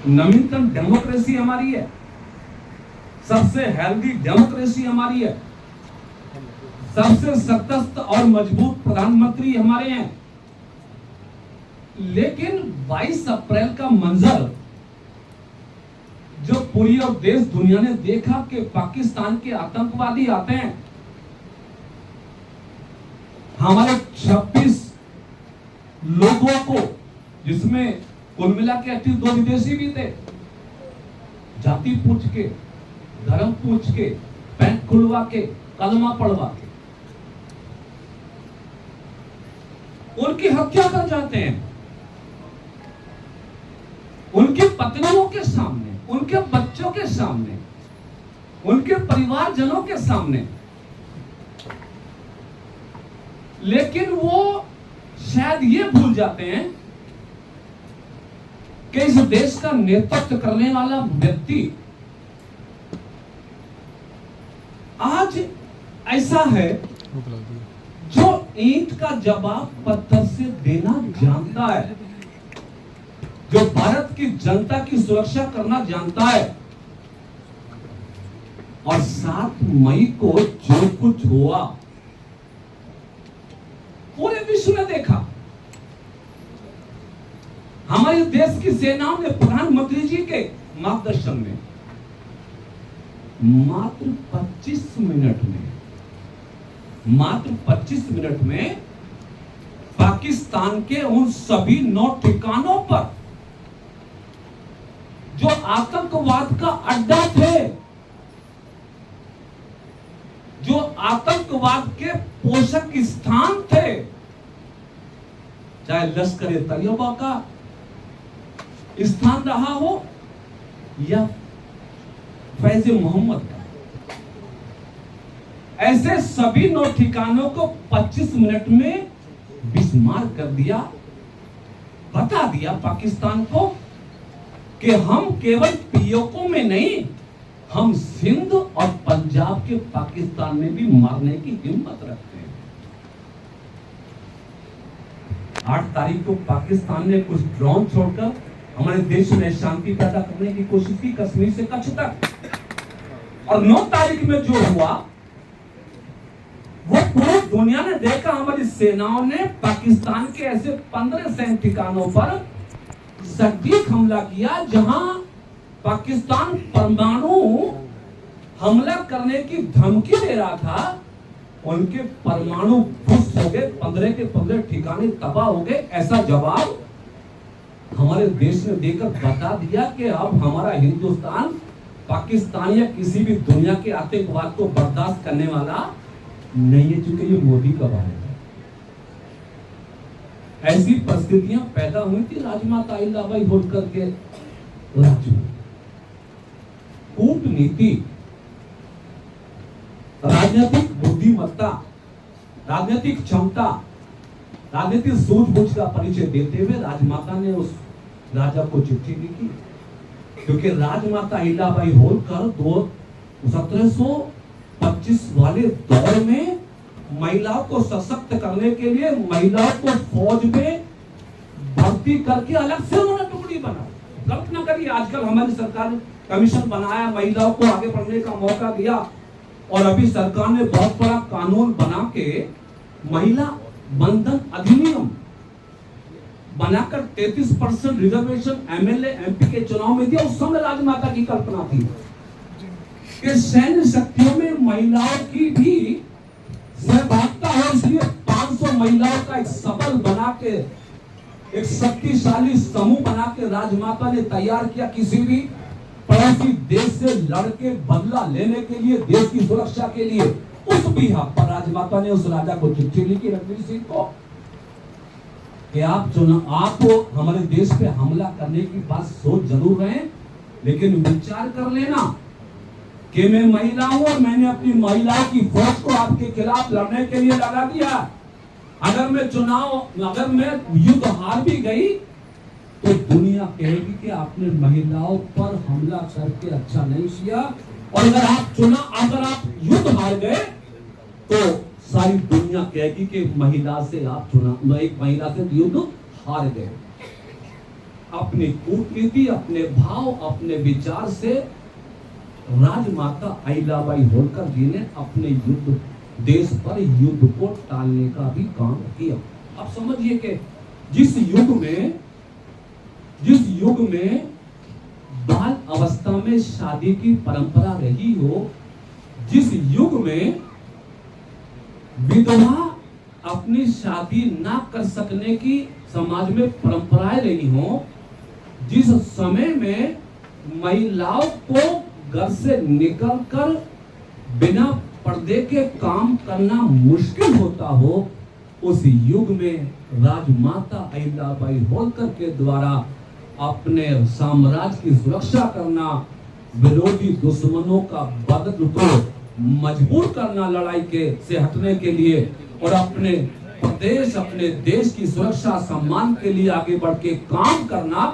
नवीनतम डेमोक्रेसी हमारी है, सबसे हेल्दी डेमोक्रेसी हमारी है, सबसे सशक्त और मजबूत प्रधानमंत्री हमारे हैं। लेकिन 22 अप्रैल का मंजर जो पूरी और देश दुनिया ने देखा कि पाकिस्तान के आतंकवादी आते हैं, हमारे 26 लोगों को, जिसमें कुल मिला के 2 विदेशी भी थे, जाति पूछ के, धर्म पूछ के, पैंट खुलवा के, कलमा पढ़वा के उनकी हत्या कर जाते हैं, उनकी पत्नियों के सामने, उनके बच्चों के सामने, उनके परिवारजनों के सामने। लेकिन वो शायद ये भूल जाते हैं कि इस देश का नेतृत्व करने वाला व्यक्ति आज ऐसा है जो ईंट का जवाब पत्थर से देना जानता है, जो भारत की जनता की सुरक्षा करना जानता है। और 7 मई को जो कुछ हुआ पूरे विश्व ने देखा। हमारे देश की सेनाओं ने प्रधानमंत्री जी के मार्गदर्शन में मात्र 25 मिनट में पाकिस्तान के उन सभी 9 ठिकानों पर जो आतंकवाद का अड्डा थे, जो आतंकवाद के पोषक स्थान थे, चाहे लश्कर ए तैयबा का स्थान रहा हो या फैज मोहम्मद का, ऐसे सभी 9 ठिकानों को 25 मिनट में बिस्मार कर दिया। बता दिया पाकिस्तान को कि हम केवल पीओके में नहीं, हम सिंध और पंजाब के पाकिस्तान में भी मारने की हिम्मत रखते हैं। 8 तारीख को पाकिस्तान ने कुछ ड्रोन छोड़कर हमारे देश में शांति पैदा करने की कोशिश की, कश्मीर से कच्छ तक। और 9 तारीख में जो हुआ वो पूरी दुनिया ने देखा। हमारी सेनाओं ने पाकिस्तान के ऐसे 15 सैन्य ठिकानों पर सटीक हमला किया जहां पाकिस्तान परमाणु हमला करने की धमकी दे रहा था। उनके परमाणु ध्वस्त हो गए, 15 के 15 ठिकाने तबाह हो गए। ऐसा जवाब हमारे देश ने देकर बता दिया कि अब हमारा हिंदुस्तान पाकिस्तान या किसी भी दुनिया के आतंकवाद को बर्दाश्त करने वाला नहीं है, चूंकि ये मोदी का भारत है। ऐसी परिस्थितियां पैदा हुई थी राजमाता अहिल्याबाई होलकर के राज्य में। कूटनीति, राजनीतिक बुद्धिमत्ता, राजनीतिक क्षमता, राजनीतिक सूझबूझ का परिचय देते हुए राजमाता ने उस राजा को चिट्ठी लिखी, क्योंकि राजमाता अहिल्याबाई होलकर 1725 वाले दौर में महिलाओं को सशक्त करने के लिए महिलाओं को फौज में भर्ती करके अलग से उन्होंने टुकड़ी बनाई। गलत न करिए, आजकल हमारी सरकार ने कमीशन बनाया, महिलाओं को आगे बढ़ने का मौका दिया, और अभी सरकार ने बहुत बड़ा कानून बना के महिला बंधन अधिनियम बनाकर 33% रिजर्वेशन एमएलए एमपी के चुनाव में दिया। उस समय राजमाता की कल्पना थी कि सैन्य शक्तियों में महिलाओं की भी सहभागिता हो, इसलिए 500 महिलाओं का एक सबल बना के, एक शक्तिशाली समूह बना के राजमाता ने तैयार किया। किसी भी पड़ोसी देश से लड़के बदला लेने के लिए, देश की सुरक्षा के लिए, उस बिहार पर राजमाता ने उस राजा को चिट्ठी लिखी, रणवीर सिंह को, कि आप हमारे देश पे हमला करने की बात सोच जरूर रहे, लेकिन विचार कर लेना कि मैं महिला हूं और मैंने अपनी महिलाओं की फौज को आपके खिलाफ लड़ने के लिए लगा दिया। अगर मैं युद्ध हार भी गई तो दुनिया कहेगी कि आपने महिलाओं पर हमला करके अच्छा नहीं किया, और अगर आप युद्ध हार गए तो सारी दुनिया कहेगी कि एक महिला से युद्ध हार गए। अपनी कूटनीति, अपने भाव, अपने विचार से राजमाता अहिल्याबाई होलकर जी ने अपने युद्ध देश पर युद्ध को टालने का भी काम किया। अब समझिए कि जिस युग में बाल अवस्था में शादी की परंपरा रही हो, जिस युग में विधवा अपनी शादी ना कर सकने की समाज में परंपराएं रही हो, जिस समय में महिलाओं को घर से निकलकर बिना पर्दे के काम करना मुश्किल होता हो, उस युग में राजमाता अहिल्याबाई होलकर के द्वारा अपने साम्राज्य की सुरक्षा करना, विरोधी दुश्मनों का बदल को मजबूर करना लड़ाई के से हटने के लिए, और अपने प्रदेश, अपने देश की सुरक्षा सम्मान के लिए आगे बढ़ के काम करना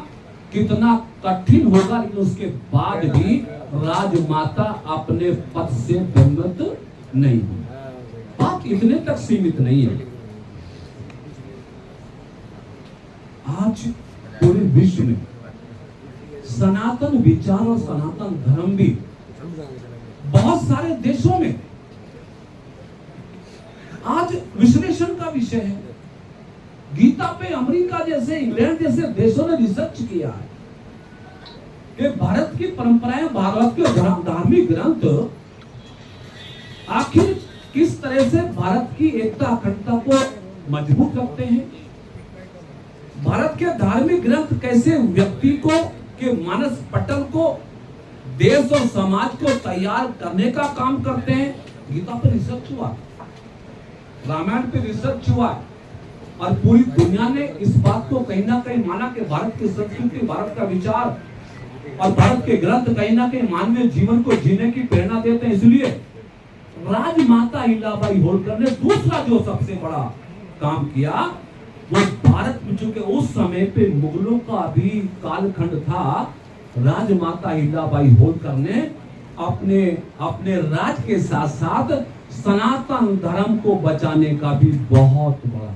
कितना कठिन होगा, लेकिन उसके बाद भी राजमाता अपने पद से विमुक्त नहीं हुई। बात इतने तक सीमित नहीं है। आज पूरे विश्व में सनातन विचार और सनातन धर्म भी बहुत सारे देशों में आज विश्लेषण का विषय है। गीता पे अमेरिका जैसे, इंग्लैंड जैसे देशों ने रिसर्च किया है कि भारत की परंपराएं, भारत के धार्मिक ग्रंथ आखिर किस तरह से भारत की एकता अखंडता को मजबूत रखते हैं। भारत के धार्मिक ग्रंथ कैसे व्यक्ति को के मानस पटल को, देश और समाज को तैयार करने का काम करते हैं। गीता पर रिसर्च हुआ, रामायण पे रिसर्च हुआ, और पूरी दुनिया ने इस बात को कहीं ना कहीं माना कि भारत की संस्कृति, भारत का विचार और भारत के ग्रंथ कहीं ना कहीं मानवीय जीवन को जीने की प्रेरणा देते हैं। इसलिए राजमाता अहिल्याबाई होलकर ने दूसरा जो सबसे बड़ा काम किया, वो भारत में, चूंकि उस समय पे मुगलों का भी कालखंड था, राजमाता अहिल्याबाई होलकर ने अपने राज के साथ साथ सनातन धर्म को बचाने का भी बहुत बड़ा